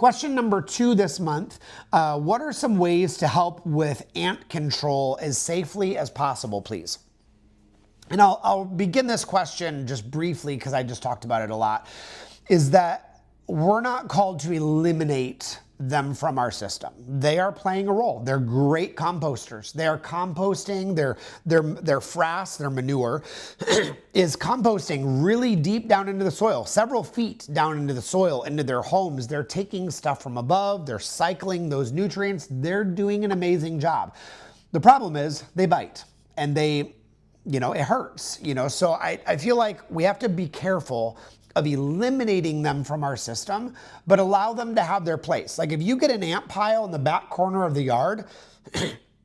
Question number 2 this month, what are some ways to help with ant control as safely as possible, please? And I'll begin this question just briefly because I just talked about it a lot, is that we're not called to eliminate them from our system. They are playing a role. They're great composters. They are composting their frass, their manure, is composting really deep down into the soil, several feet down into the soil, into their homes. They're taking stuff from above. They're cycling those nutrients. They're doing an amazing job. The problem is they bite and it hurts, so I feel like we have to be careful of eliminating them from our system, but allow them to have their place. Like if you get an ant pile in the back corner of the yard,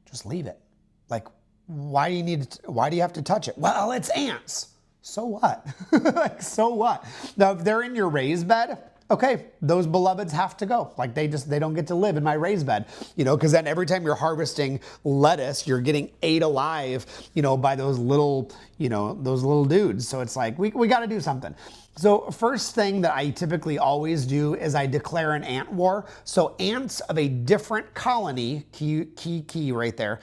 just leave it. Like, why do you have to touch it? Well, it's ants. So what? Like, so what? Now, if they're in your raised bed, okay, those beloveds have to go. Like they don't get to live in my raised bed, because then every time you're harvesting lettuce, you're getting ate alive, by those little dudes. So it's like, we got to do something. So first thing that I typically always do is I declare an ant war. So ants of a different colony, key right there,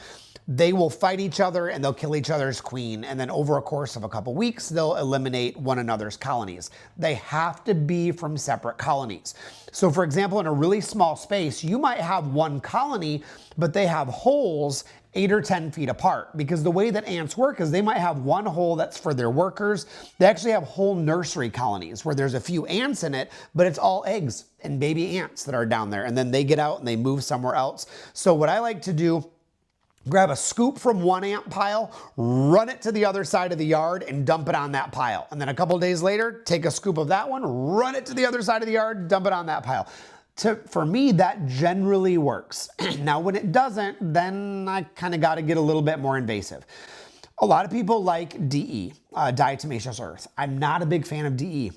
they will fight each other and they'll kill each other's queen. And then over a course of a couple weeks, they'll eliminate one another's colonies. They have to be from separate colonies. So for example, in a really small space, you might have one colony, but they have holes 8 or 10 feet apart, because the way that ants work is they might have one hole that's for their workers. They actually have whole nursery colonies where there's a few ants in it, but it's all eggs and baby ants that are down there. And then they get out and they move somewhere else. So what I like to do, grab a scoop from one ant pile, run it to the other side of the yard and dump it on that pile. And then a couple days later, take a scoop of that one, run it to the other side of the yard, dump it on that pile. For me, that generally works. Now, when it doesn't, then I kind of got to get a little bit more invasive. A lot of people like DE, diatomaceous earth. I'm not a big fan of DE.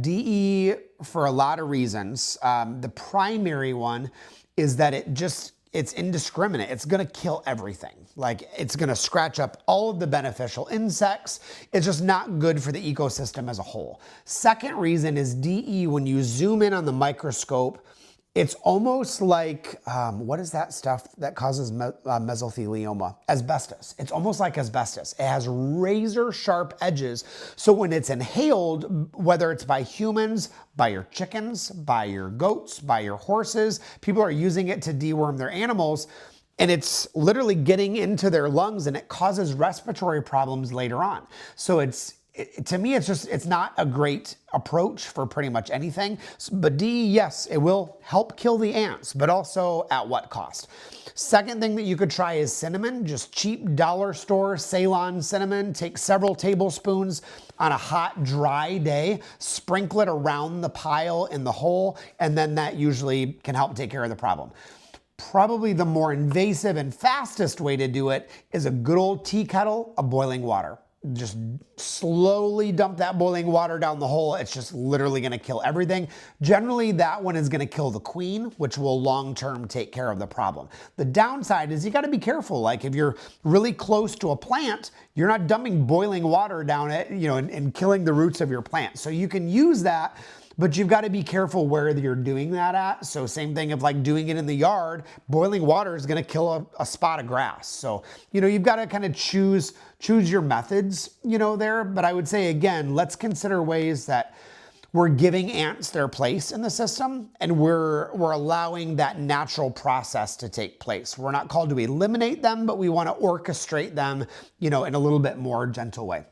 DE for a lot of reasons. The primary one is that it's indiscriminate. It's going to kill everything. Like it's going to scratch up all of the beneficial insects. It's just not good for the ecosystem as a whole. Second reason is DE, when you zoom in on the microscope, it's almost like, what is that stuff that causes mesothelioma? Asbestos. It's almost like asbestos. It has razor sharp edges. So when it's inhaled, whether it's by humans, by your chickens, by your goats, by your horses, people are using it to deworm their animals, and it's literally getting into their lungs and it causes respiratory problems later on. So to me, it's not a great approach for pretty much anything. But DE, yes, it will help kill the ants, but also at what cost? Second thing that you could try is cinnamon, just cheap dollar store Ceylon cinnamon. Take several tablespoons on a hot, dry day, sprinkle it around the pile in the hole, and then that usually can help take care of the problem. Probably the more invasive and fastest way to do it is a good old tea kettle of boiling water. Just slowly dump that boiling water down the hole. It's just literally going to kill everything. Generally, that one is going to kill the queen, which will long-term take care of the problem. The downside is you got to be careful. Like if you're really close to a plant, you're not dumping boiling water down it, and killing the roots of your plant. So you can use that, but you've got to be careful where you're doing that at. So same thing of like doing it in the yard, boiling water is going to kill a spot of grass. So, you've got to kind of choose your methods, there. But I would say, again, let's consider ways that we're giving ants their place in the system and we're allowing that natural process to take place. We're not called to eliminate them, but we want to orchestrate them, in a little bit more gentle way.